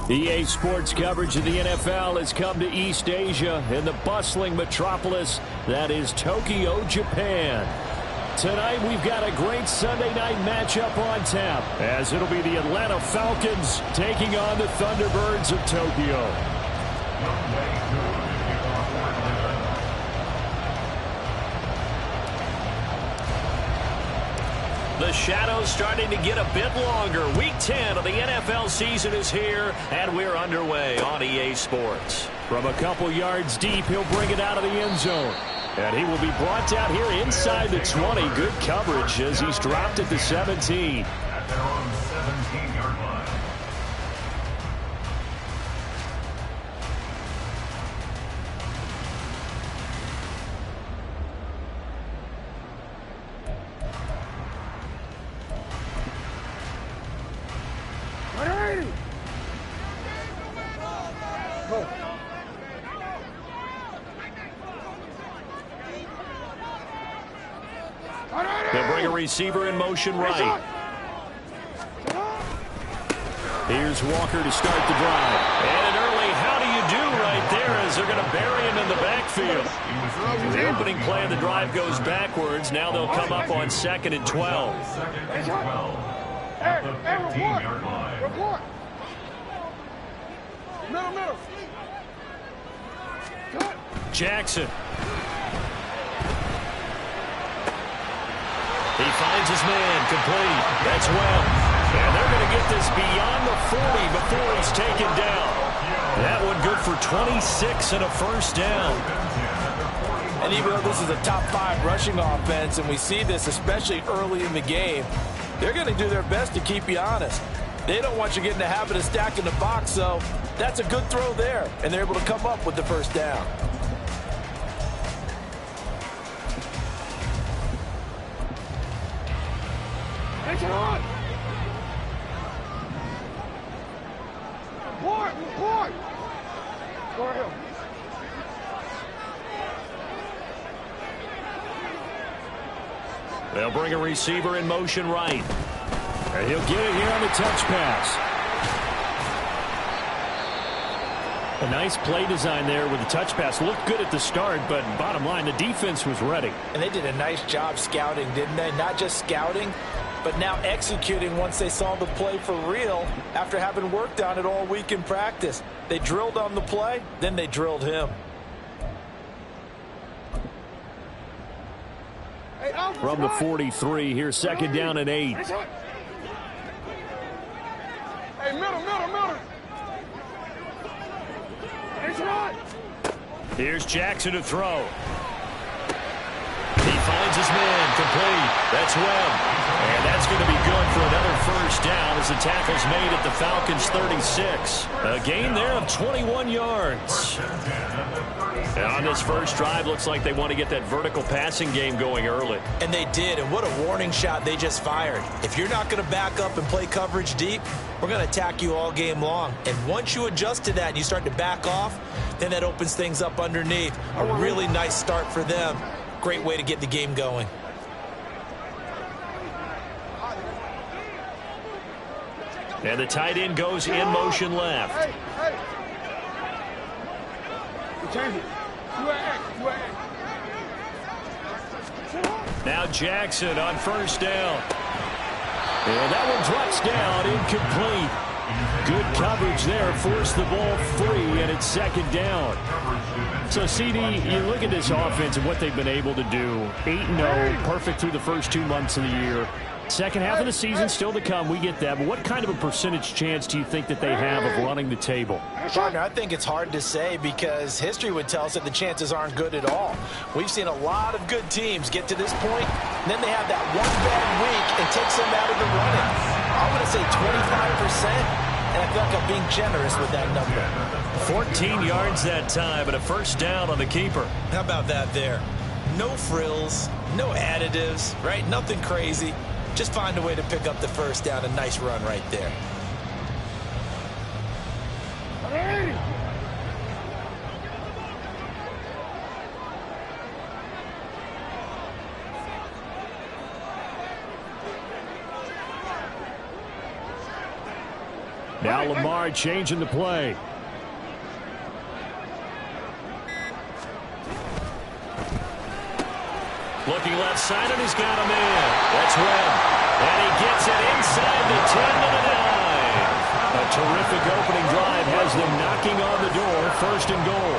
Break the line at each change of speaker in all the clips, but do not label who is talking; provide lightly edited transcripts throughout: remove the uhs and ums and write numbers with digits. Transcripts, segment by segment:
EA Sports coverage of the NFL has come to East Asia in the bustling metropolis that is Tokyo, Japan. Tonight we've got a great Sunday night matchup on tap, as it'll be the Atlanta Falcons taking on the Thunderbirds of Tokyo. The shadow's starting to get a bit longer. Week 10 of the NFL season is here, and we're underway on EA Sports. From a couple yards deep, he'll bring it out of the end zone. And he will be brought down here inside the 20. Good coverage as he's dropped at the 17.
At their own 17-yard line.
They'll bring a receiver in motion right. Here's Walker to start the drive. And an early how do you do right there as they're going to bury him in the backfield. The opening play of the drive goes backwards. Now they'll come up on 2nd and 12.
Second and 12. At the 15-yard line.
Report. Middle.
Jackson. He finds his man, complete. That's Webb. And they're going to get this beyond the 40 before he's taken down. That one good for 26 and a first down.
And even though this is a top 5 rushing offense, and we see this especially early in the game, they're going to do their best to keep you honest. They don't want you getting the habit of stacking the box, so that's a good throw there, and they're able to come up with the first down.
Report. Go ahead.
They'll bring a receiver in motion right. And he'll get it here on the touch pass. A nice play design there with the touch pass. Looked good at the start, but bottom line, the defense was ready.
And they did a nice job scouting, didn't they? Not just scouting, but now executing once they saw the play for real after having worked on it all week in practice. They drilled on the play, then they drilled him.
From the 43, here's 2nd down and 8.
Hey, middle.
Here's Jackson to throw. He finds his man, complete. That's Webb. And that's going to be good for another first down as the tackle's made at the Falcons' 36. A gain there of 21 yards. And on this first drive, looks like they want to get that vertical passing game going early.
And they did, and what a warning shot they just fired. If you're not going to back up and play coverage deep, we're going to attack you all game long. And once you adjust to that and you start to back off, then that opens things up underneath. A really nice start for them. Great way to get the game going.
And the tight end goes in motion left. Now Jackson on first down. And that one drops down, incomplete. Good coverage there, forced the ball free, and it's 2nd down. So, CD, you look at this offense and what they've been able to do. 8-0, perfect through the first 2 months of the year. Second half of the season still to come, we get that. But what kind of a percentage chance do you think that they have of running the table?
Partner, I think it's hard to say because history would tell us that the chances aren't good at all. We've seen a lot of good teams get to this point, and then they have that one bad week and takes them out of the running. I'm going to say 25%. And I feel like I'm being generous with that number.
14 yards that time, and a first down on the keeper.
How about that there? No frills, no additives, right? Nothing crazy. Just find a way to pick up the first down. A nice run right there.
Now Lamar changing the play. Looking left side, and he's got him in. That's Webb. And he gets it inside the 10 to the 9. A terrific opening drive has them knocking on the door. First and goal.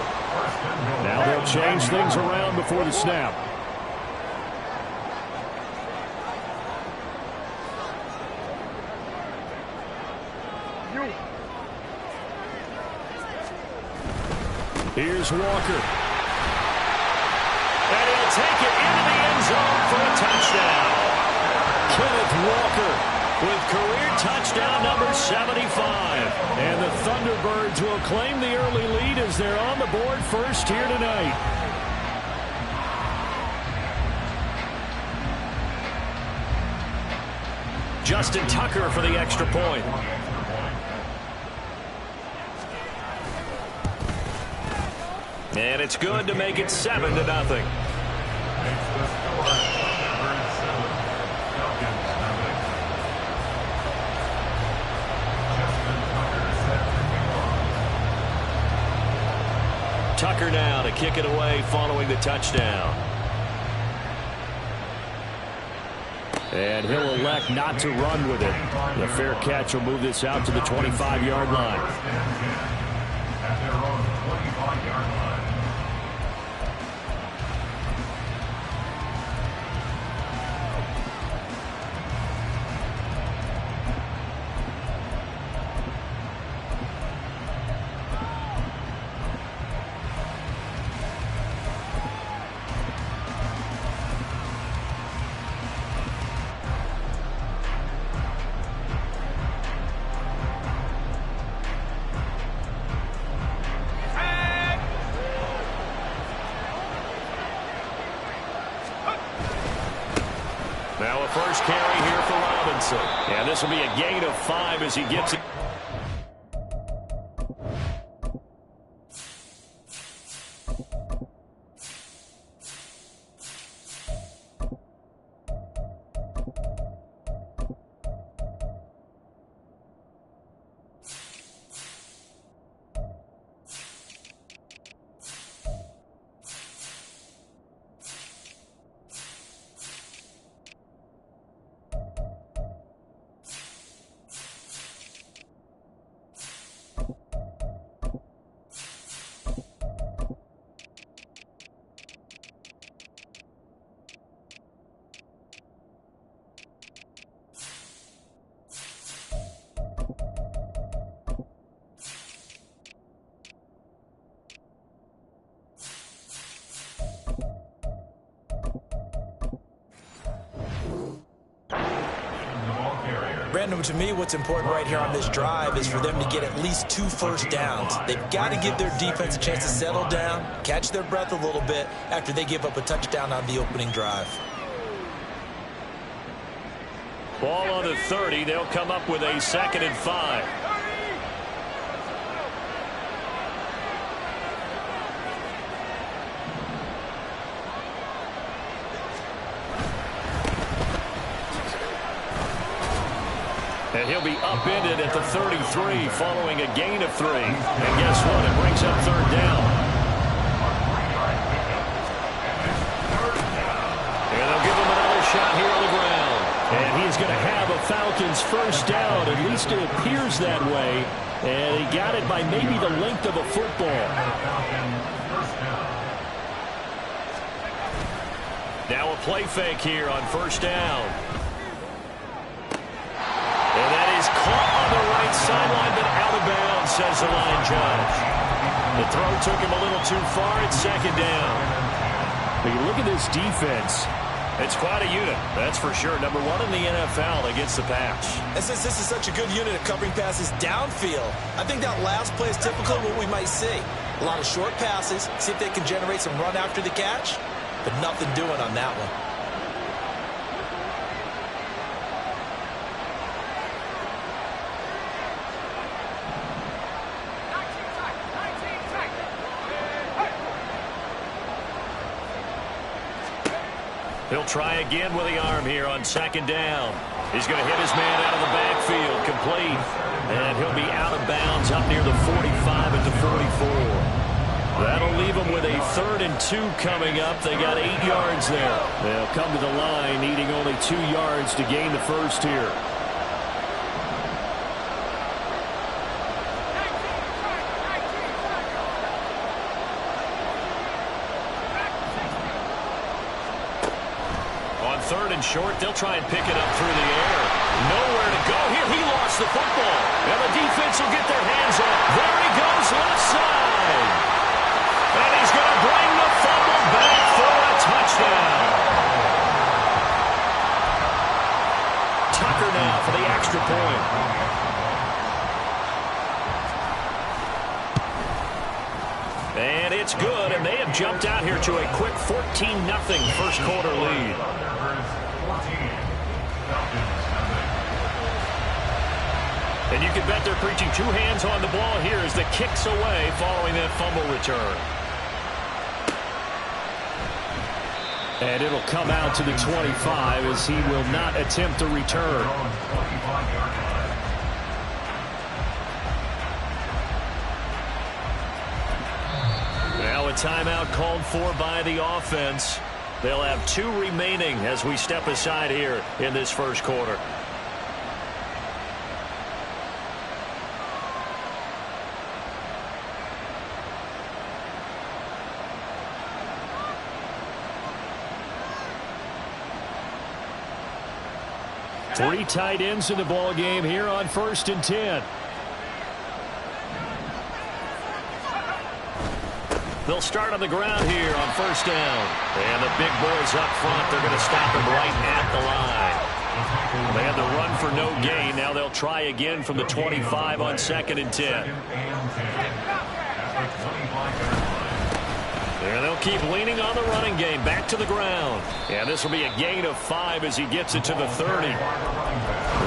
Now they'll change things around before the snap. Here's Walker. And he'll take it into the end zone for a touchdown. Kenneth Walker with career touchdown number 75. And the Thunderbirds will claim the early lead as they're on the board first here tonight. Justin Tucker for the extra point. And it's good to make it 7-0. Tucker now to kick it away following the touchdown. And he'll elect not to run with it. The fair catch will move this out to the 25-yard line.
At their own 25-yard line.
Now a first carry here for Robinson. And this will be a gain of 5 as he gets it.
Brandon, to me, what's important right here on this drive is for them to get at least 2 first downs. They've got to give their defense a chance to settle down, catch their breath a little bit after they give up a touchdown on the opening drive.
Ball on the 30. They'll come up with a 2nd and 5. And he'll be upended at the 33 following a gain of 3. And guess what? It brings up 3rd down. And they'll give him another shot here on the ground. And he's going to have a Falcons first down. At least it appears that way. And he got it by maybe the length of a football. Now a play fake here on first down. And that is caught on the right sideline, but out of bounds, says the line judge. The throw took him a little too far. It's 2nd down. But you look at this defense. It's quite a unit, that's for sure. Number 1 in the NFL against the pass.
And since this is such a good unit of covering passes downfield, I think that last play is typically what we might see. A lot of short passes, see if they can generate some run after the catch, but nothing doing on that one.
He'll try again with the arm here on 2nd down. He's going to hit his man out of the backfield. Complete. And he'll be out of bounds up near the 45 at the 44. That'll leave them with a 3rd and 2 coming up. They got 8 yards there. They'll come to the line needing only 2 yards to gain the first here. On 3rd and short, they'll try and pick it up through the air. Nowhere to go here. He lost the football. And the defense will get their hands on it. There he goes, left side. And he's going to bring the fumble back for a touchdown. Tucker now for the extra point. And it's good, and they have jumped out here to a quick 14-0 first quarter lead. And you can bet they're preaching 2 hands on the ball here as the kick's away following that fumble return. And it'll come out to the 25 as he will not attempt a return. Now a timeout called for by the offense. They'll have 2 remaining as we step aside here in this first quarter. Three tight ends in the ball game here on 1st and 10. They'll start on the ground here on 1st down. And the big boys up front, they're going to stop him right at the line. They had the run for no gain. Now they'll try again from the 25 on 2nd and 10. And they'll keep leaning on the running game. Back to the ground. And this will be a gain of 5 as he gets it to the 30.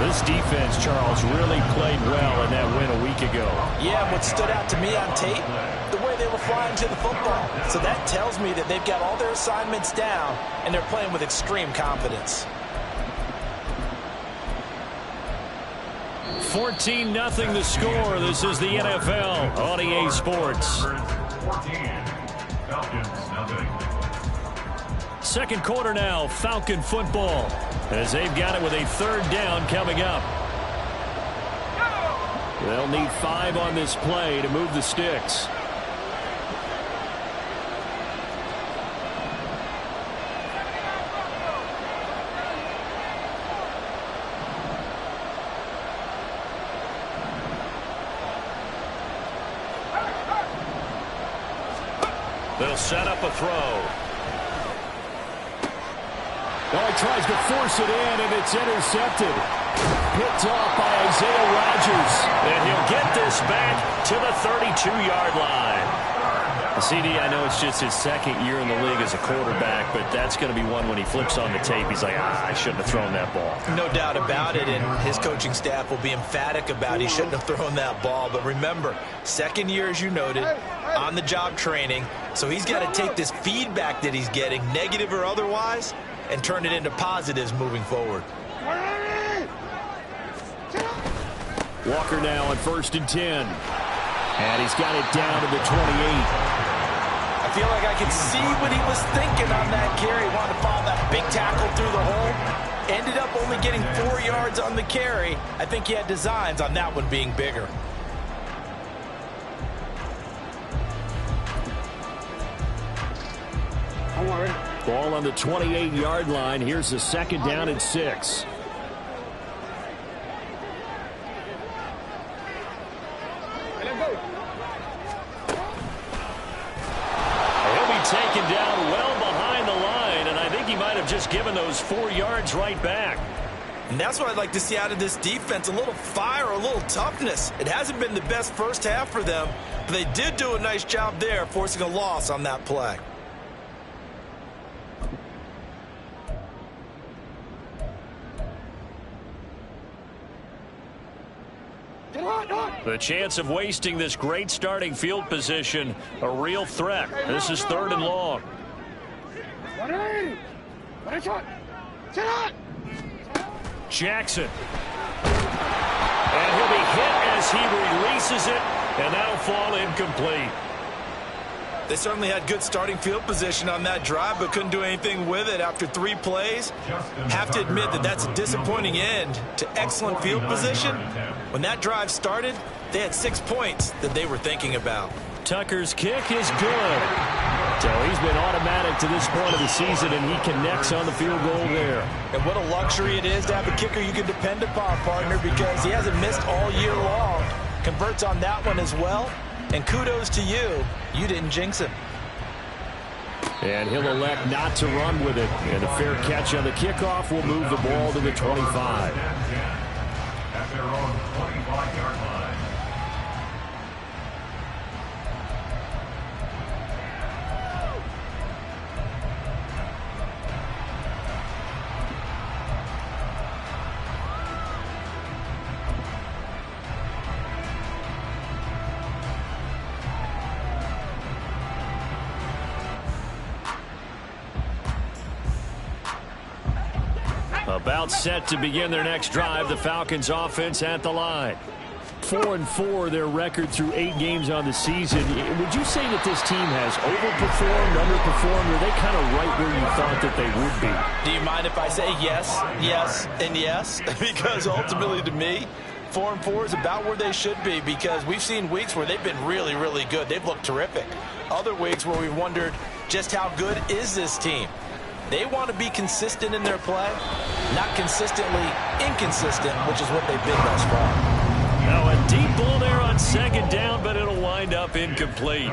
This defense, Charles, really played well in that win a week ago.
Yeah, what stood out to me on tape, the way they were flying to the football. So that tells me that they've got all their assignments down, and they're playing with extreme confidence.
14-0 the score. This is the NFL on EA Sports. Second quarter now, Falcon football, as they've got it with a 3rd down coming up. They'll need 5 on this play to move the sticks. They'll set up a throw.
Oh, he tries to force it in, and it's intercepted. Picked off by Isaiah Rodgers.
And he'll get this back to the 32-yard line. CD, I know it's just his 2nd year in the league as a quarterback, but that's going to be one when he flips on the tape, he's like, I shouldn't have thrown that ball.
No doubt about it, and his coaching staff will be emphatic about he shouldn't have thrown that ball. But remember, 2nd year, as you noted, on-the-job training, so he's got to take this feedback that he's getting, negative or otherwise, and turn it into positives moving forward.
Walker now on 1st and 10. And he's got it down to the 28.
I feel like I can see what he was thinking on that carry. Wanted to follow that big tackle through the hole. Ended up only getting 4 yards on the carry. I think he had designs on that one being bigger.
Ball on the 28-yard line. Here's the 2nd down and 6. Taken down well behind the line, and I think he might have just given those 4 yards right back.
And that's what I'd like to see out of this defense, a little fire, a little toughness. It hasn't been the best first half for them, but they did do a nice job there, forcing a loss on that play.
The chance of wasting this great starting field position, a real threat. This is 3rd and long. Jackson. And he'll be hit as he releases it, and that'll fall incomplete.
They certainly had good starting field position on that drive, but couldn't do anything with it after 3 plays. Have to admit that that's a disappointing end to excellent field position. When that drive started, they had 6 points that they were thinking about.
Tucker's kick is good. So he's been automatic to this point of the season, and he connects on the field goal there.
And what a luxury it is to have a kicker you can depend upon, partner, because he hasn't missed all year long. Converts on that one as well. And kudos to you. You didn't jinx him.
And he'll elect not to run with it. And a fair catch on the kickoff will move the ball to the 25.
At their own 25-yard line.
About set to begin their next drive. The Falcons offense at the line. 4-4 their record through 8 games on the season. Would you say that this team has overperformed, underperformed, or are they kind of right where you thought that they would be?
Do you mind if I say yes, yes, and yes? Because ultimately to me, 4-4 is about where they should be, because we've seen weeks where they've been really, really good. They've looked terrific. Other weeks where we've wondered just how good is this team. They want to be consistent in their play, not consistently inconsistent, which is what they've been thus far.
Now a deep ball there on second down, but it'll wind up incomplete.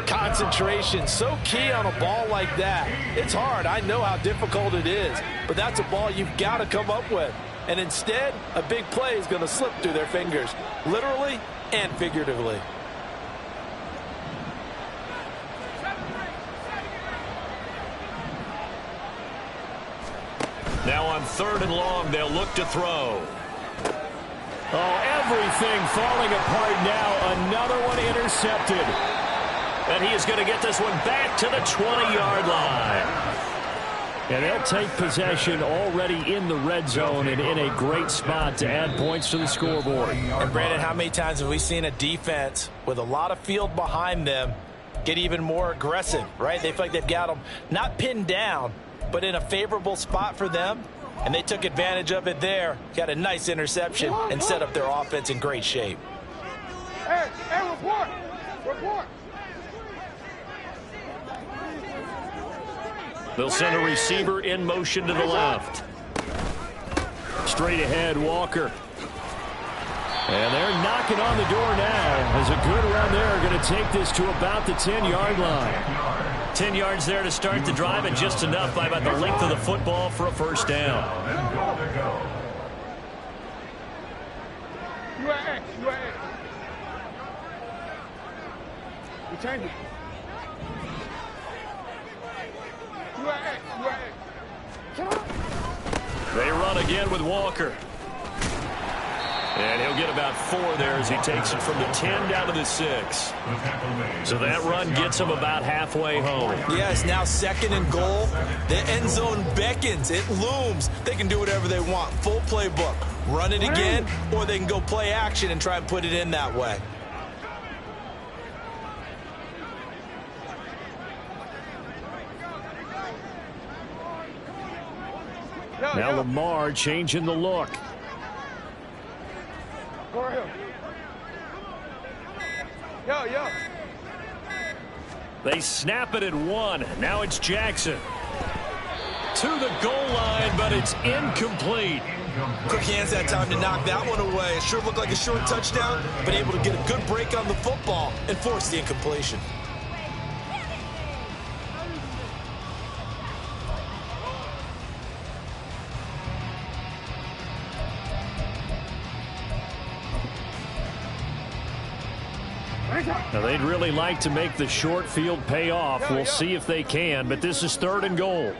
Concentration, so key on a ball like that. It's hard. I know how difficult it is, but that's a ball you've got to come up with. And instead, a big play is going to slip through their fingers, literally and figuratively.
Now on 3rd and long, they'll look to throw. Oh, everything falling apart now. Another one intercepted. And he is going to get this one back to the 20-yard line. And they'll take possession already in the red zone and in a great spot to add points to the scoreboard.
And Brandon, how many times have we seen a defense with a lot of field behind them get even more aggressive, right? They feel like they've got them not pinned down, but in a favorable spot for them, and they took advantage of it there. Got a nice interception and set up their offense in great shape.
Hey, report! Report!
They'll send a receiver in motion to the left. Straight ahead, Walker. And they're knocking on the door now as a good run there. Going to take this to about the 10-yard line. 10 yards there to start the drive, and just enough by about the length of the football for a first down.
We change it.
They run again with Walker. And he'll get about 4 there as he takes it from the 10 down to the 6. So that run gets him about halfway home.
Yeah, it's now 2nd and goal. The end zone beckons. It looms. They can do whatever they want. Full playbook. Run it again, or they can go play action and try and put it in that way.
Now Lamar changing the look.
Go ahead. Yo.
They snap it at 1. Now it's Jackson. To the goal line, but it's incomplete.
Quick hands that time to knock that one away. It sure looked like a short touchdown, but able to get a good break on the football and force the incompletion.
Now, they'd really like to make the short field pay off. We'll see if they can, but this is 3rd and goal.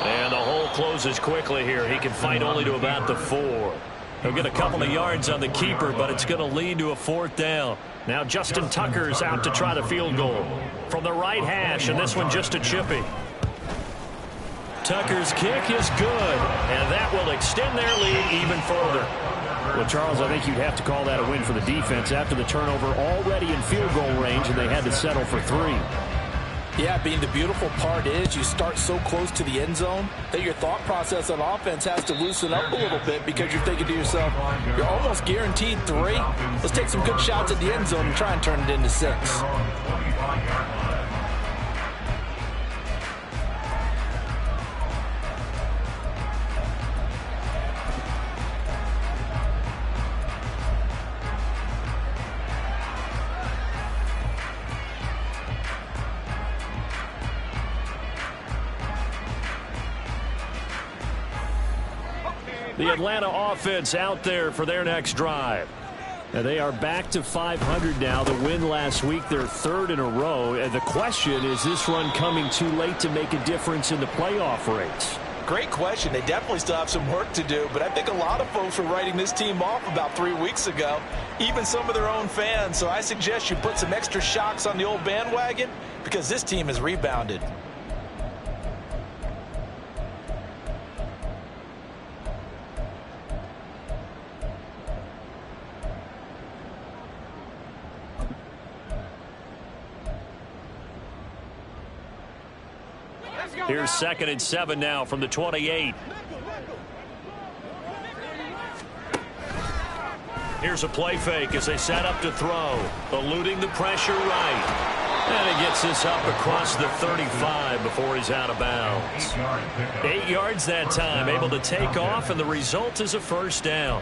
And the hole closes quickly here. He can fight only to about the 4. He'll get a couple of yards on the keeper, but it's going to lead to a 4th down. Now Justin Tucker's out to try the field goal from the right hash, and this one just a chippy. Tucker's kick is good, and that will extend their lead even further.
Well, Charles, I think you'd have to call that a win for the defense after the turnover already in field goal range, and they had to settle for 3.
Yeah, Bean, the beautiful part is you start so close to the end zone that your thought process on offense has to loosen up a little bit because you're thinking to yourself, you're almost guaranteed 3. Let's take some good shots at the end zone and try and turn it into 6.
The Atlanta offense out there for their next drive.
Now they are back to 500 now. The win last week, their 3rd in a row. And the question is this run coming too late to make a difference in the playoff race?
Great question. They definitely still have some work to do, but I think a lot of folks were writing this team off about 3 weeks ago, even some of their own fans. So I suggest you put some extra shocks on the old bandwagon because this team has rebounded.
Here's 2nd and 7 now from the 28. Here's a play fake as they set up to throw. Eluding the pressure right. And he gets this up across the 35 before he's out of bounds. 8 yards that time, able to take off, and the result is a 1st down.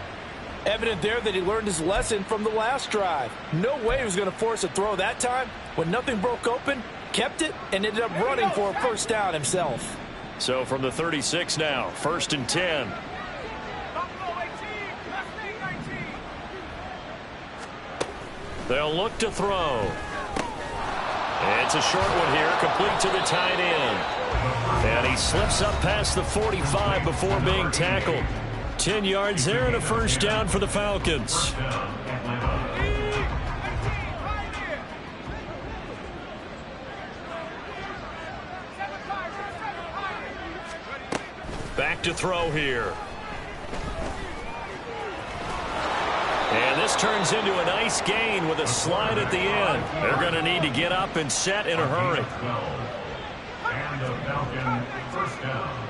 Evident there that he learned his lesson from the last drive. No way he was going to force a throw that time. When nothing broke open, kept it, and ended up running for a 1st down himself.
So from the 36 now, 1st and 10. They'll look to throw. It's a short one here, complete to the tight end. And he slips up past the 45 before being tackled. 10 yards there and a 1st down for the Falcons. Back to throw here. And this turns into a nice gain with a slide at the end. They're going to need to get up and set in a hurry.
And the Falcon 1st down.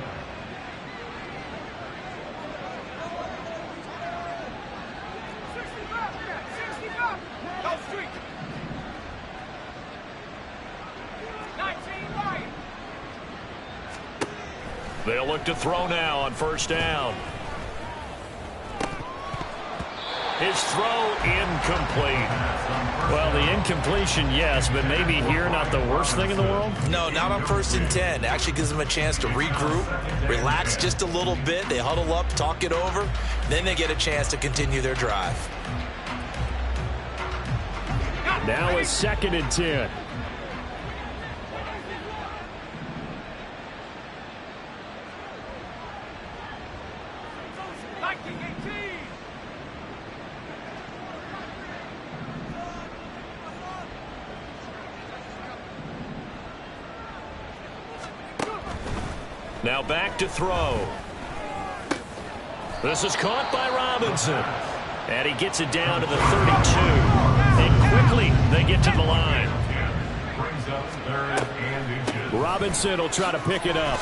They'll look to throw now on 1st down. His throw incomplete. Well, the incompletion, yes, but maybe here not the worst thing in the world?
No, not on 1st and 10. Actually gives them a chance to regroup, relax just a little bit. They huddle up, talk it over. Then they get a chance to continue their drive.
Now it's 2nd and 10.
Now back to throw. This is caught by Robinson. And he gets it down to the 32. And quickly they get to the line.
Robinson will try to pick it up.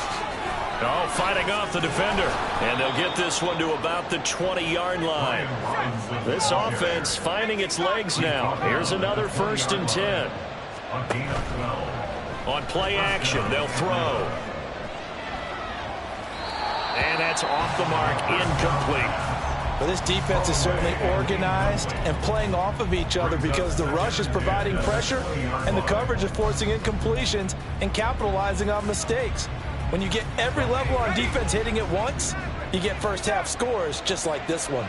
Oh, fighting off the defender. And they'll get this one to about the 20-yard line. This offense finding its legs now. Here's another 1st and 10. On play action, they'll throw. And that's off the mark, incomplete.
But this defense is certainly organized and playing off of each other because the rush is providing pressure and the coverage is forcing incompletions and capitalizing on mistakes. When you get every level on defense hitting at once, you get 1st half scores just like this one.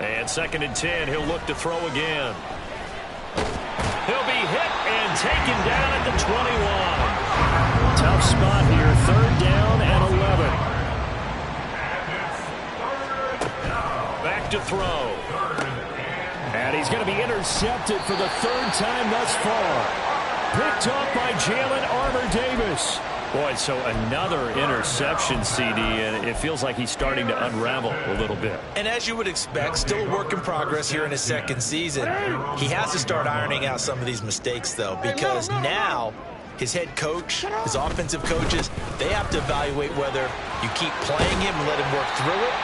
And 2nd and 10, he'll look to throw again. He'll be hit and taken down at the 21.
Tough spot here, 3rd down and 11. back to throw. And he's going to be intercepted for the third time thus far. Picked up by Jalen Armour-Davis. Boy, so another interception, CD, and it feels like he's starting to unravel a little bit.
And as you would expect, still a work in progress here in his second season. He has to start ironing out some of these mistakes, though, because now his head coach, his offensive coaches, they have to evaluate whether you keep playing him and let him work through it,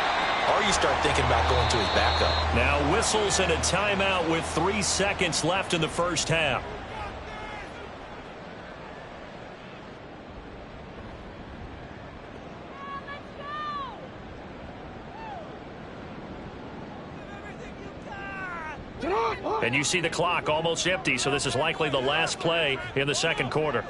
or you start thinking about going to his backup.
Now whistles and a timeout with 3 seconds left in the first half. And you see the clock almost empty, so this is likely the last play in the second quarter.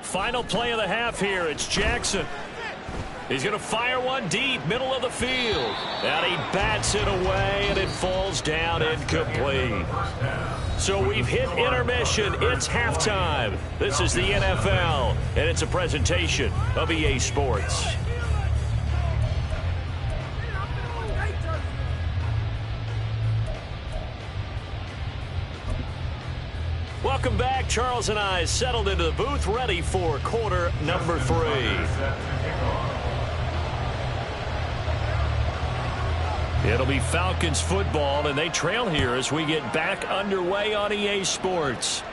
Final play of the half here. It's Jackson. He's going to fire one deep, middle of the field. And he bats it away, and it falls down incomplete. So we've hit intermission. It's halftime. This is the NFL, and it's a presentation of EA Sports. Welcome back. Charles and I settled into the booth, ready for quarter number 3. It'll be Falcons football, and they trail here as we get back underway on EA Sports.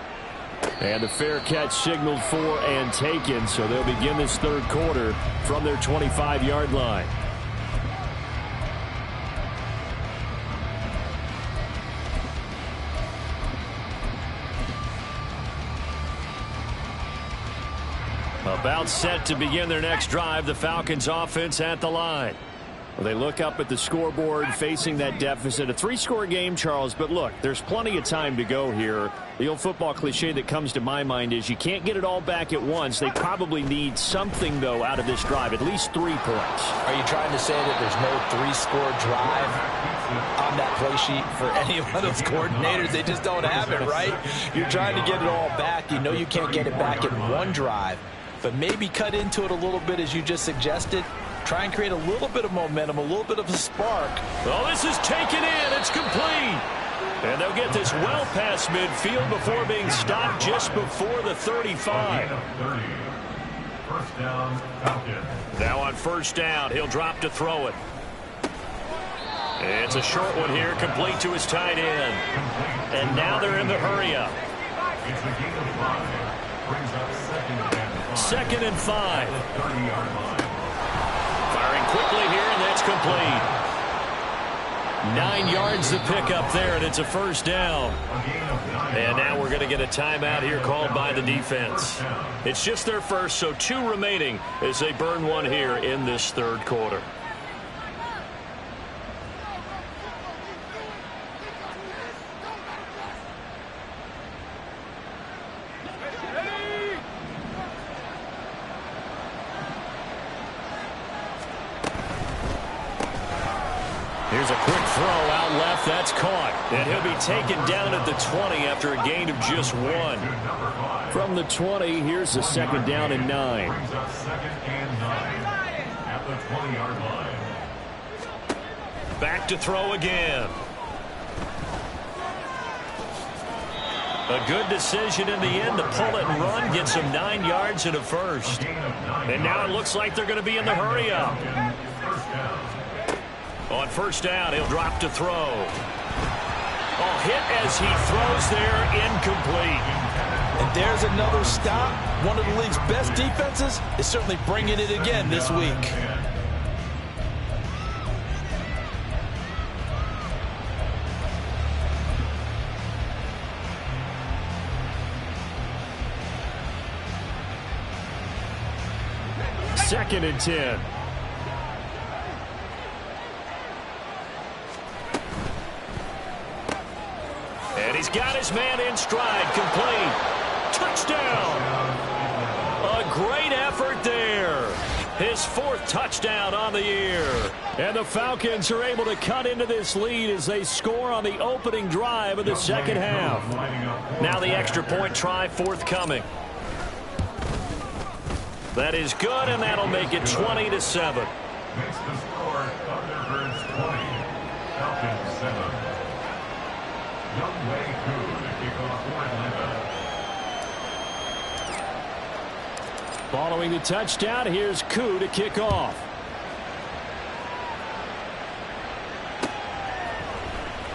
And the fair catch signaled for and taken, so they'll begin this third quarter from their 25-yard line. About set to begin their next drive, the Falcons offense at the line. Well, they look up at the scoreboard facing that deficit. A 3-score game, Charles, but look, there's plenty of time to go here. The old football cliche that comes to my mind is you can't get it all back at once. They probably need something, though, out of this drive, at least 3 points.
Are you trying to say that there's no 3-score drive on that play sheet for any one of those coordinators? They just don't have it, right? You're trying to get it all back. You know you can't get it back in one drive, but maybe cut into it a little bit as you just suggested. Try and create a little bit of momentum, a little bit of a spark.
Well, this is taken in. It's complete. And they'll get this well past midfield before being stopped just before the 35.
First down, Falcons.
Now on first down, he'll drop to throw it. It's a short one here, complete to his tight end. And now they're in the hurry-up.
It's a gain of 5. Brings up
Second and 5.
30-yard line.
Firing quickly here, and that's complete. 9 yards to pick up there, and it's a first down. And now we're going to get a timeout here called by the defense. It's just their first, so 2 remaining as they burn one here in this third quarter. Here's a quick throw out left. That's caught. And he'll be taken down at the 20 after a gain of just 1. From the 20, here's the second down and 9.
Brings up second and 9 at the 20-yard line.
Back to throw again. A good decision in the end to pull it and run, get some 9 yards and a first. And now it looks like they're going to be in the hurry-up. On first down, he'll drop to throw. Oh, hit as he throws there, incomplete.
And there's another stop. One of the league's best defenses is certainly bringing it again this week.
Second and 10. And he's got his man in stride, complete. Touchdown. A great effort there. His 4th touchdown on the year. And the Falcons are able to cut into this lead as they score on the opening drive of the second half. Now the extra point try forthcoming. That is good, and that'll make it 20-7.
Makes the score Thunderbirds 20, Falcons 7. Young Wei Koo to kick off for Atlanta.
Following the touchdown, here's Koo to kick off.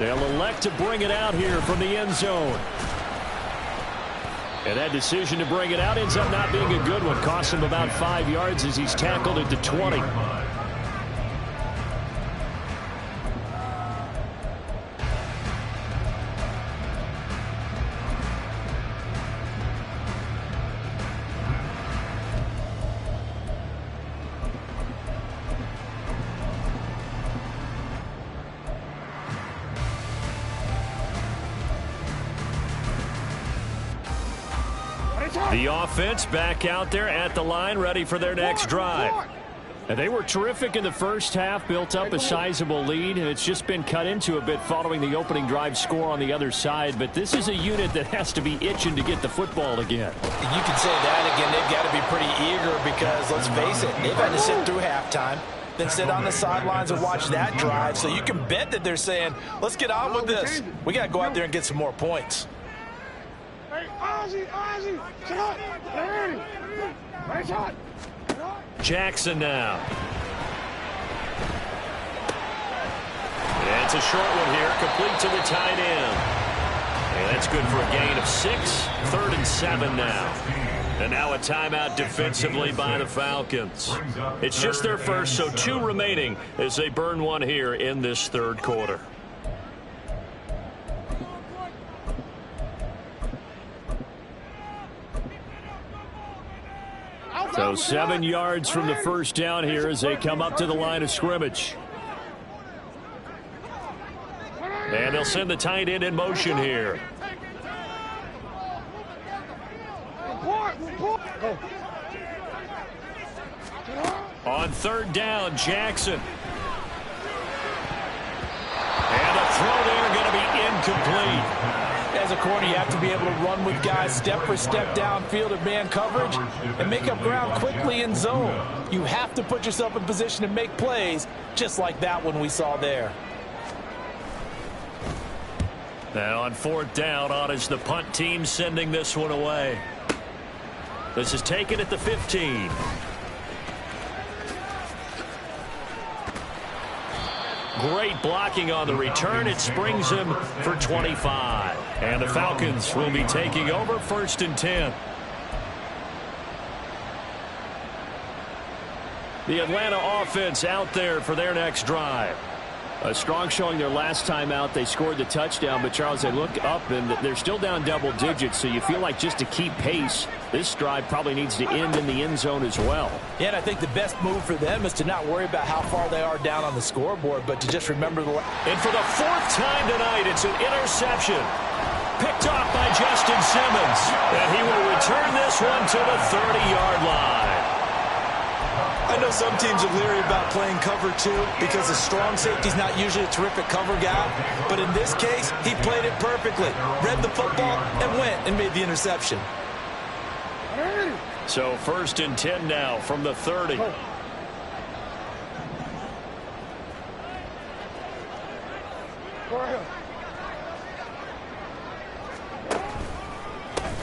They'll elect to bring it out here from the end zone. And that decision to bring it out ends up not being a good one. Costs him about 5 yards as he's tackled at the 20. The offense back out there at the line, ready for their next drive. And they were terrific in the first half, built up a sizable lead, and it's just been cut into a bit following the opening drive score on the other side. But this is a unit that has to be itching to get the football again.
You can say that again. They've got to be pretty eager because, let's face it, they've had to sit through halftime, then sit on the sidelines and watch that drive. So you can bet that they're saying, let's get on with this. We got to go out there and get some more points.
Hey, Ozzie, shot. Hey, shot.
Jackson now. And it's a short one here, complete to the tight end. And that's good for a gain of 6, 3rd and 7 now. And now a timeout defensively by the Falcons. It's just their first, so 2 remaining as they burn one here in this 3rd quarter. So 7 yards from the first down here as they come up to the line of scrimmage. And they'll send the tight end in motion here. On 3rd down, Jackson. And a throw there going to be incomplete.
As a corner, you have to be able to run with guys step for step downfield at man coverage and make up ground quickly in zone. You have to put yourself in position to make plays just like that one we saw there.
Now on 4th down, on is the punt team sending this one away. This is taken at the 15. Great blocking on the return. It springs him for 25. And the Falcons will be taking over 1st and 10. The Atlanta offense out there for their next drive. A strong showing their last time out. They scored the touchdown, but Charles, they look up and they're still down double digits, so you feel like just to keep pace, this drive probably needs to end in the end zone as well.
Yeah, and I think the best move for them is to not worry about how far they are down on the scoreboard, but to just remember the...
And for the 4th time tonight, it's an interception. Picked off by Justin Simmons. And he will return this one to the 30-yard line.
I know some teams are leery about playing cover 2 because the strong safety's not usually a terrific cover guy. But in this case, he played it perfectly. Read the football and went and made the interception.
So 1st and 10 now from the 30.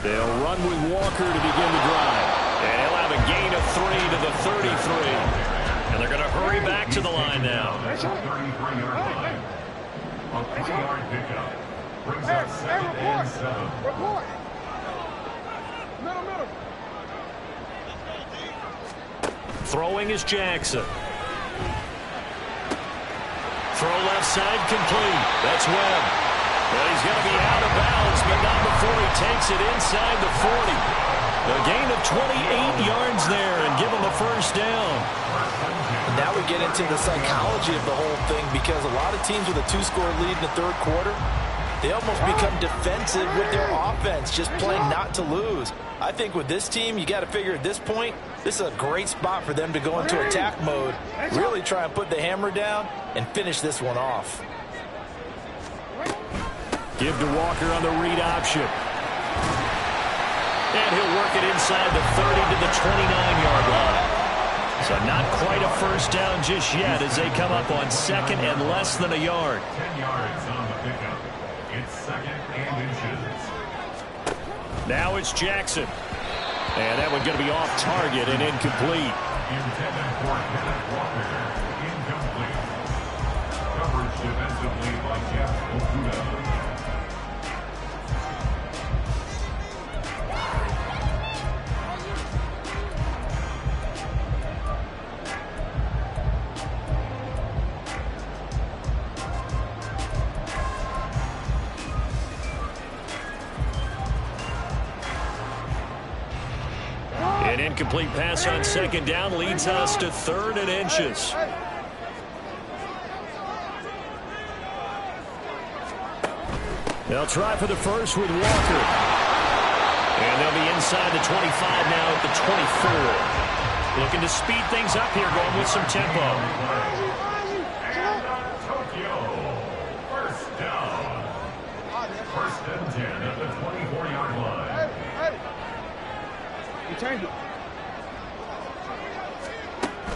They'll run with Walker to begin the drive. And he'll have a gain of 3 to the 33. And they're going to hurry back to the line now.
33-yard line. A 3-yard pickup. Brings up 2nd and 7.
Report. Middle.
Throwing is Jackson. Throw left side complete. That's Webb. Well, he's going to be out of bounds, but not before he takes it inside the 40. A gain of 28 yards there and give him a 1st down.
And now we get into the psychology of the whole thing because a lot of teams with a 2-score lead in the 3rd quarter, They almost become defensive with their offense, just playing not to lose. I think with this team, you got to figure at this point, this is a great spot for them to go into attack mode, really try and put the hammer down and finish this one off.
Give to Walker on the read option. And he'll work it inside the 30 to the 29-yard line. So not quite a first down just yet as they come up on second and less than a yard.
10 yards on the pickup. It's second and inches.
Now it's Jackson. And that one going to be off target and incomplete.
Intended for Kenneth Walker. Incomplete. Coverage defensively by Jeff Okuda.
An incomplete pass on second down leads us to third and inches. They'll try for the first with Walker. And they'll be inside the 25 now at the 24. Looking to speed things up here, going with some tempo.
Tokyo. First down. First and 10 at the 24-yard line.
You change it.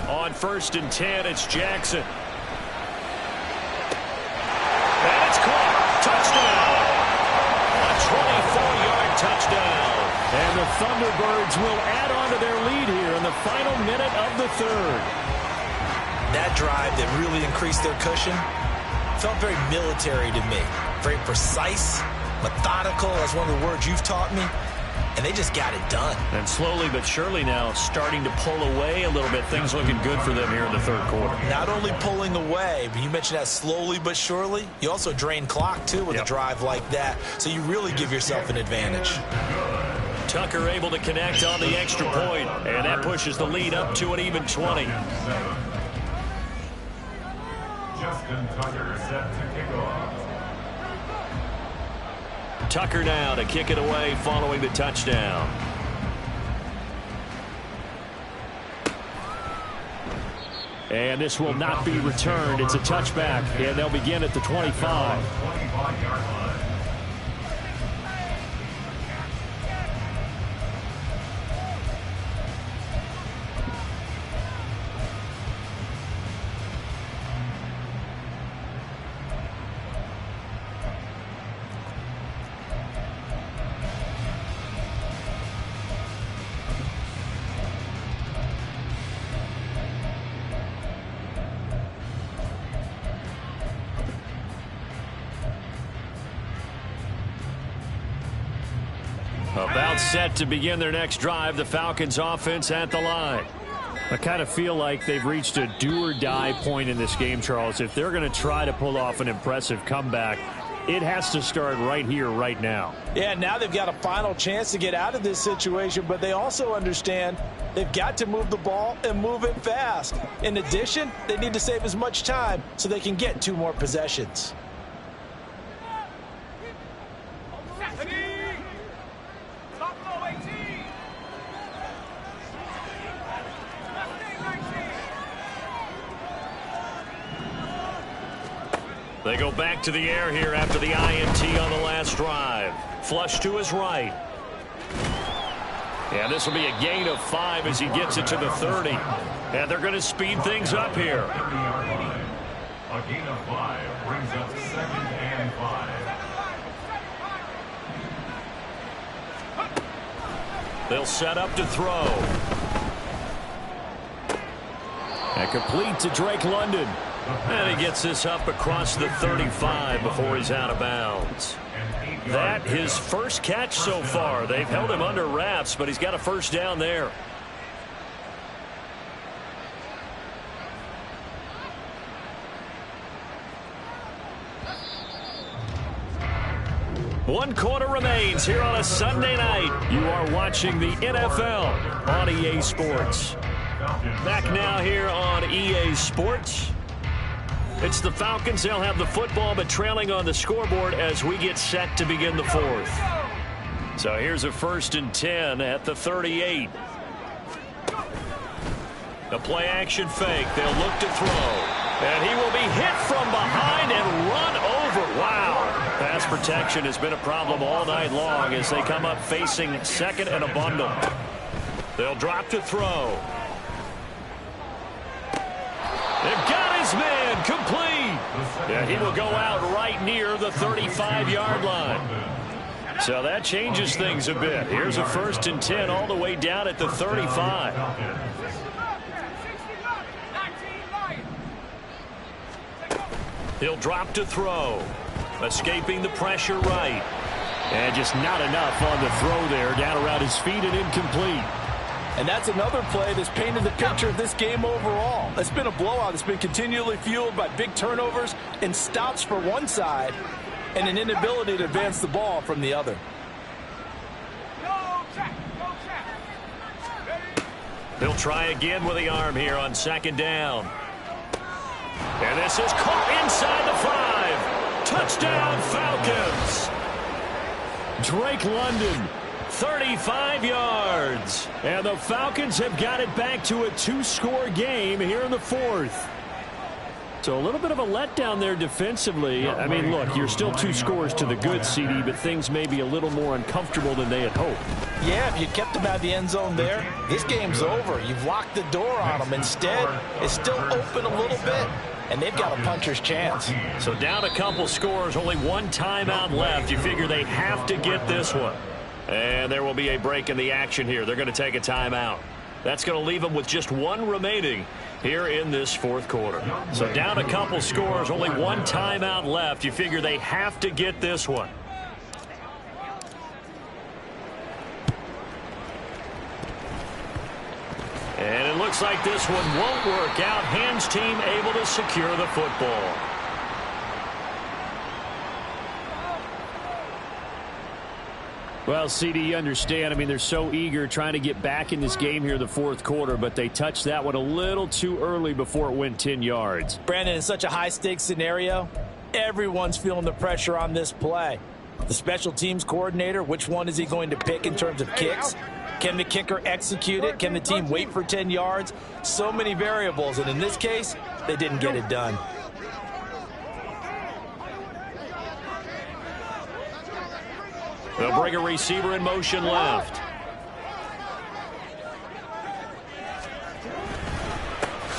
On first and 10, it's Jackson. And it's caught. Touchdown. A 24-yard touchdown. And the Thunderbirds will add on to their lead here in the final minute of the third.
That drive that really increased their cushion felt very military to me. Very precise, methodical. That's one of the words you've taught me. And they just got it done.
And slowly but surely now starting to pull away a little bit. Things looking good for them here in the third quarter.
Not only pulling away, but you mentioned that slowly but surely. You also drain clock, too, with a drive like that. So you really give yourself an advantage.
Tucker able to connect on the extra point. And that pushes the lead up to an even 20.
Justin Tucker set to kick off.
Tucker now to kick it away following the touchdown. And this will not be returned. It's a touchback, and they'll begin at the 25.
25-yard line.
About set to begin their next drive, the Falcons offense at the line. I kind of feel like they've reached a do-or-die point in this game, Charles. If they're going to try to pull off an impressive comeback, it has to start right here, right now.
Yeah, now they've got a final chance to get out of this situation, but they also understand they've got to move the ball and move it fast. In addition, they need to save as much time so they can get 2 more possessions.
They go back to the air here after the INT on the last drive. Flush to his right. And this will be a gain of 5 as he gets it to the 30. And they're going to speed things up here.
30-yard line. A gain of 5 brings up second and 5.
They'll set up to throw. And complete to Drake London. And he gets this up across the 35 before he's out of bounds. That his first catch so far. They've held him under wraps, but he's got a first down there. One quarter remains here on a Sunday night. You are watching the NFL on EA Sports. Back now here on EA Sports. It's the Falcons. They'll have the football, but trailing on the scoreboard as we get set to begin the fourth. So here's a 1st and 10 at the 38. A play-action fake. They'll look to throw. And he will be hit from behind and run over. Wow. Pass protection has been a problem all night long as they come up facing 2nd and a bundle. They'll drop to throw. They've got his man complete. And he will go out right near the 35-yard line. So that changes things a bit. Here's a 1st and 10 all the way down at the 35. He'll drop to throw. Escaping the pressure right. And just not enough on the throw there. Down around his feet and incomplete.
And that's another play that's painted the picture of this game overall. It's been a blowout. It's been continually fueled by big turnovers and stops for one side and an inability to advance the ball from the other.
He'll try again with the arm here on 2nd down. And this is caught inside the 5. Touchdown, Falcons. Drake London, 35 yards. And the Falcons have got it back to a 2-score game here in the 4th. So a little bit of a letdown there defensively. I mean, look, you're still 2 scores to the good, CD, but things may be a little more uncomfortable than they had hoped.
Yeah, if you kept them out of the end zone there, this game's over. You've locked the door on them. Instead, it's still open a little bit, and they've got a puncher's chance.
So down a couple scores, only 1 timeout left. You figure they have to get this one. And there will be a break in the action here. They're going to take a timeout. That's going to leave them with just 1 remaining here in this 4th quarter. So down a couple scores, only 1 timeout left. You figure they have to get this one. And it looks like this one won't work out. Hands team able to secure the football.
Well, CD, you understand. I mean, they're so eager trying to get back in this game here in the 4th quarter, but they touched that one a little too early before it went 10 yards.
Brandon, in such a high-stakes scenario, everyone's feeling the pressure on this play. The special teams coordinator, which one is he going to pick in terms of kicks? Can the kicker execute it? Can the team wait for 10 yards? So many variables, and in this case, they didn't get it done.
They'll bring a receiver in motion left.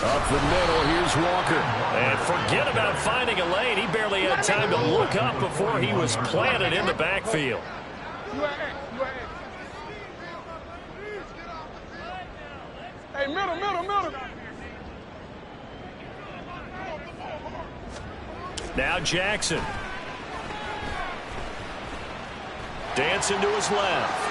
Up the middle, here's Walker.
And forget about finding a lane. He barely had time to look up before he was planted in the backfield.
Hey, middle.
Now Jackson. Dancing to his left.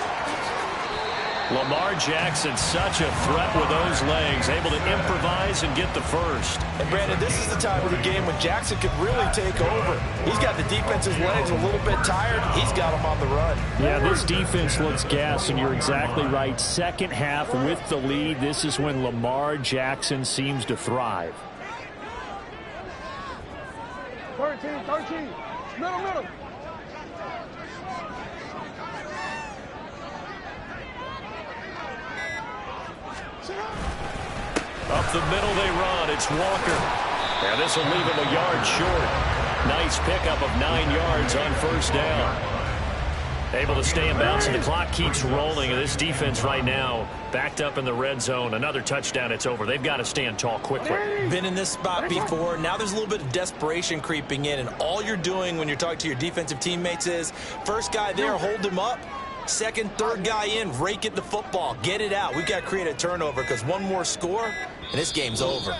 Lamar Jackson, such a threat with those legs, able to improvise and get the first.
And Brandon, this is the time of the game when Jackson could really take over. He's got the defense's legs a little bit tired. He's got them on the run.
Yeah, this defense looks gassed, and you're exactly right. 2nd half with the lead, this is when Lamar Jackson seems to thrive.
13. Middle.
Up the middle they run. It's Walker. And this will leave him a yard short. Nice pickup of 9 yards on 1st down. Able to stay in bounds, and the clock keeps rolling. And this defense right now backed up in the red zone. Another touchdown, it's over. They've got to stand tall quickly.
Been in this spot before. Now there's a little bit of desperation creeping in. And all you're doing when you're talking to your defensive teammates is, first guy there, hold him up. 2nd, 3rd guy in, rake at the football. Get it out. We've got to create a turnover because one more score, and this game's over.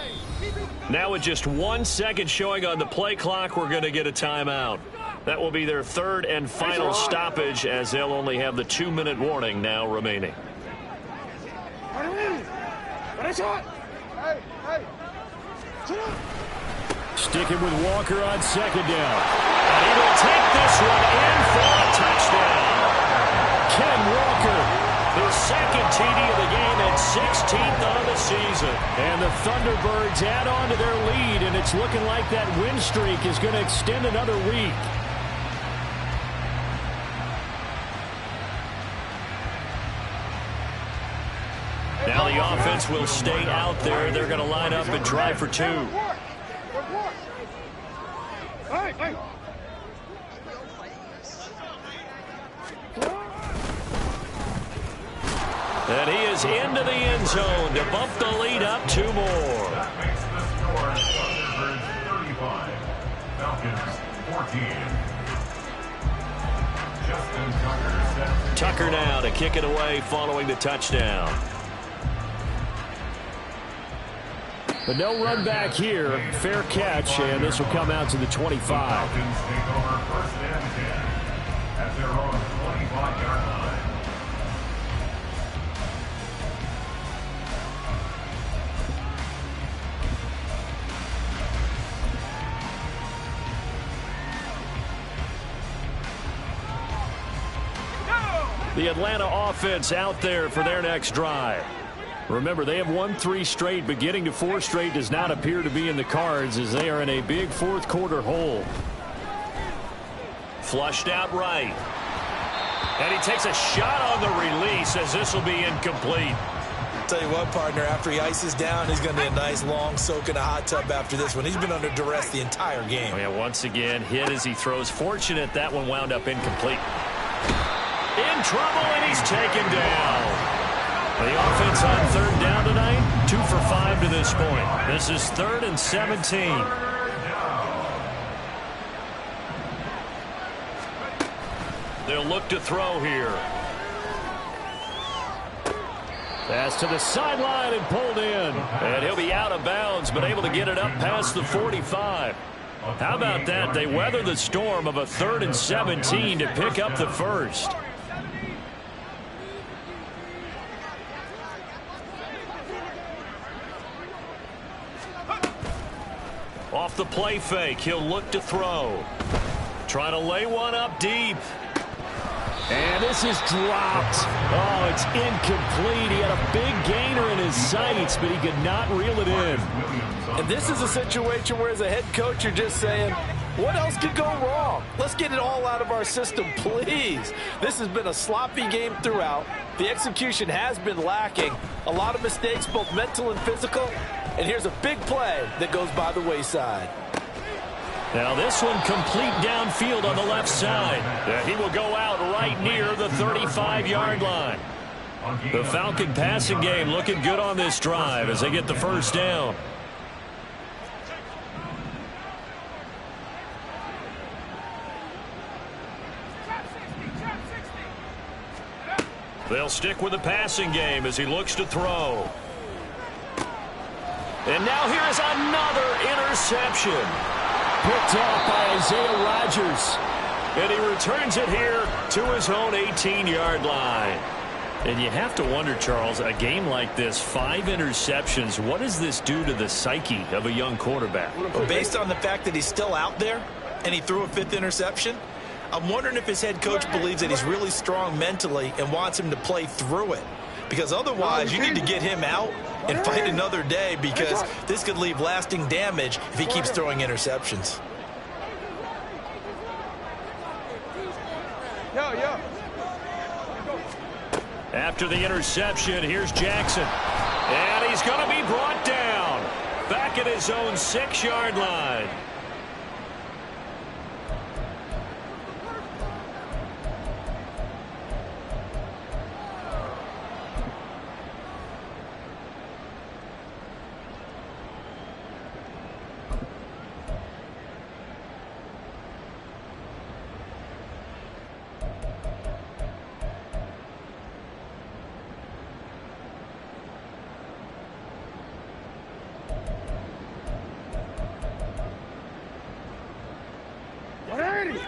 Now with just 1 second showing on the play clock, we're going to get a timeout. That will be their 3rd and final stoppage, as they'll only have the 2-minute warning now remaining.
Sticking with Walker on 2nd down.
And he will take this one in for a touchdown. Ken Walker, his 2nd TD of the game and 16th on the season. And the Thunderbirds add on to their lead, and it's looking like that win streak is going to extend another week. Now the offense will stay out there. They're going to line up and try for two. And he is into the end zone to bump the lead up 2 more.
That makes the score Thunderbirds 35, Falcons 14. Justin Tucker set.
Tucker now to kick it away following the touchdown. But no run back here. Fair catch, and this will come out to the 25.
Falcons take over first and 10 at their own 25-yard line.
The Atlanta offense out there for their next drive. Remember, they have won 3 straight, but getting to 4 straight does not appear to be in the cards as they are in a big fourth quarter hole. Flushed out right. And he takes a shot on the release as this will be incomplete.
Tell you what, partner, after he ices down, he's going to be a nice long soak in a hot tub after this one. He's been under duress the entire game.
Oh, yeah, once again, hit as he throws. Fortunate that one wound up incomplete. In trouble, and he's taken down. The offense on 3rd down tonight, 2 for 5 to this point. This is 3rd and 17. They'll look to throw here. Pass to the sideline and pulled in. And he'll be out of bounds, but able to get it up past the 45. How about that? They weather the storm of a 3rd and 17 to pick up the first. Off the play fake, he'll look to throw. Trying to lay one up deep. And this is dropped. Oh, it's incomplete. He had a big gainer in his sights, but he could not reel it in.
And this is a situation where, as a head coach, you're just saying, what else could go wrong? Let's get it all out of our system, please. This has been a sloppy game throughout. The execution has been lacking. A lot of mistakes, both mental and physical. And here's a big play that goes by the wayside.
Now this one complete downfield on the left side. He will go out right near the 35-yard line. The Falcon passing game looking good on this drive as they get the first down. They'll stick with the passing game as he looks to throw. And now here is another interception. Picked off by Isaiah Rodgers. And he returns it here to his own 18-yard line. And you have to wonder, Charles, a game like this, 5 interceptions, what does this do to the psyche of a young quarterback?
Well, based on the fact that he's still out there and he threw a 5th interception, I'm wondering if his head coach believes that he's really strong mentally and wants him to play through it. Because otherwise, you need to get him out and fight another day, because this could leave lasting damage if he keeps throwing interceptions.
After the interception, here's Jackson. And he's going to be brought down. Back at his own 6-yard line.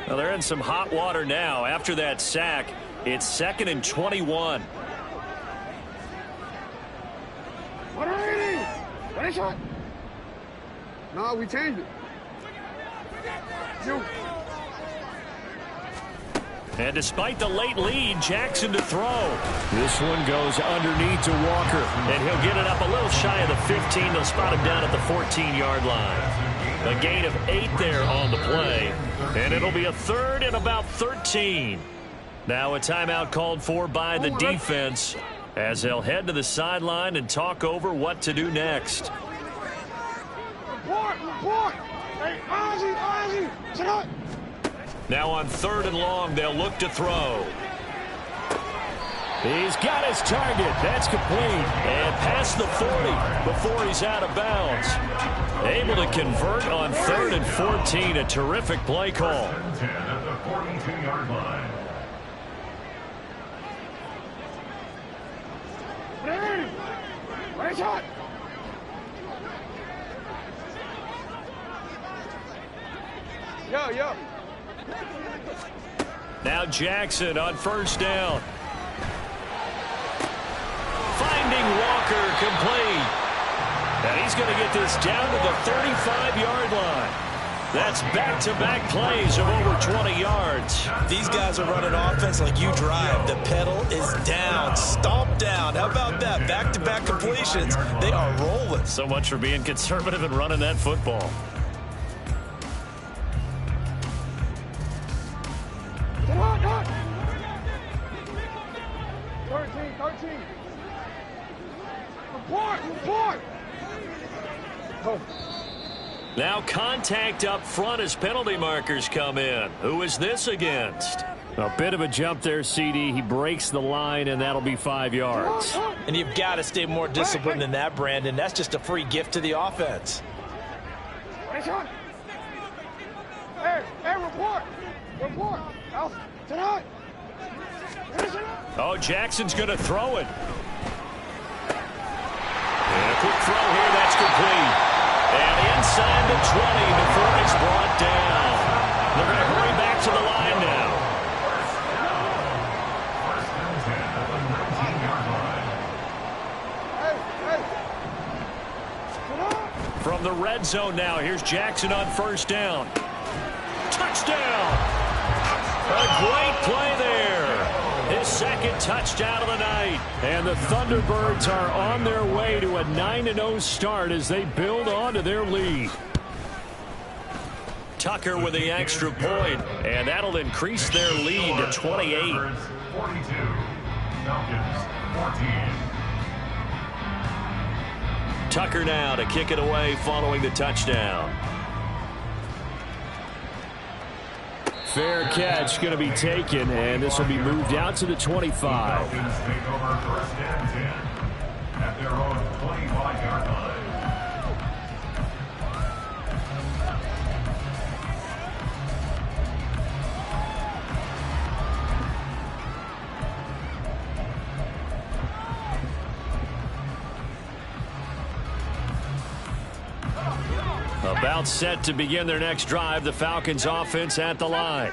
Well, they're in some hot water now. After that sack, it's 2nd and 21.
No, we changed it.
And despite the late lead, Jackson to throw. This one goes underneath to Walker, and he'll get it up a little shy of the 15. They'll spot him down at the 14-yard line. A gain of 8 there on the play, and it'll be a third and about 13. Now a timeout called for by the defense as they'll head to the sideline and talk over what to do next.
Report. Hey, Ozzy, sit up.
Now on 3rd and long, they'll look to throw. He's got his target. That's complete. And past the 40 before he's out of bounds. Able to convert on 3rd and 14. A terrific play call.
10 at the 42-yard line.
Right shot. Yo.
Now Jackson on 1st down. Finding Walker complete. And he's going to get this down to the 35-yard line. That's back-to-back plays of over 20 yards.
These guys are running offense like you drive. The pedal is down, stomped down. How about that? Back-to-back completions. They are rolling.
So much for being conservative and running that football.
Come on. 13. Report. Oh.
Now contact up front as penalty markers come in. Who is this against? A bit of a jump there, CD. He breaks the line, and that'll be 5 yards.
And you've got to stay more disciplined than that, Brandon. That's just a free gift to the offense.
Hey, report. Out. Tonight.
Oh, Jackson's going to throw it. And a quick throw here. That's complete. And inside the 20 before it's brought down. They're going to hurry back to the line now.
First and 10 at the 19-yard line.
Hey.
From the red zone now, here's Jackson on 1st down. Touchdown! A great play there. His 2nd touchdown of the night. And the Thunderbirds are on their way to a 9-0 start as they build on to their lead. Tucker with the extra point, and that'll increase their lead to 28.
42. Falcons 14.
Tucker now to kick it away following the touchdown. Fair catch going to be taken, and this will be moved out to the 25.
Falcons take over 1st and 10 at their own 25-yard line.
About set to begin their next drive, the Falcons offense at the line.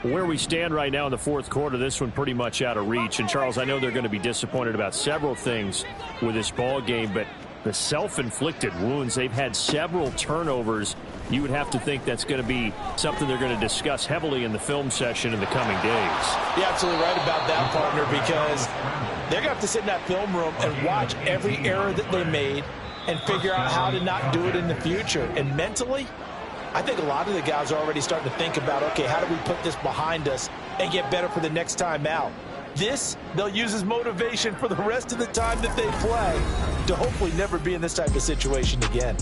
Where we stand right now in the 4th quarter, this one pretty much out of reach. And, Charles, I know they're going to be disappointed about several things with this ball game, but the self-inflicted wounds, they've had several turnovers. You would have to think that's going to be something they're going to discuss heavily in the film session in the coming days.
You're absolutely right about that, partner, because they're going to have to sit in that film room and watch every error that they made and figure out how to not do it in the future. And mentally, I think a lot of the guys are already starting to think about, okay, how do we put this behind us and get better for the next time out? This, they'll use as motivation for the rest of the time that they play to hopefully never be in this type of situation again.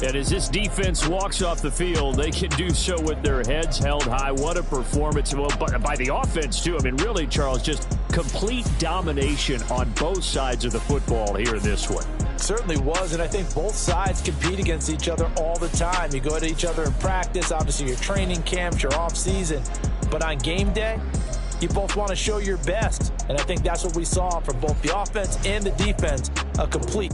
And as this defense walks off the field, they can do so with their heads held high. What a performance by the offense, too. I mean, really, Charles, just complete domination on both sides of the football here in this one.
Certainly was, and I think both sides compete against each other all the time. You go at each other in practice, obviously your training camps, your off-season. But on game day, you both want to show your best. And I think that's what we saw from both the offense and the defense, a complete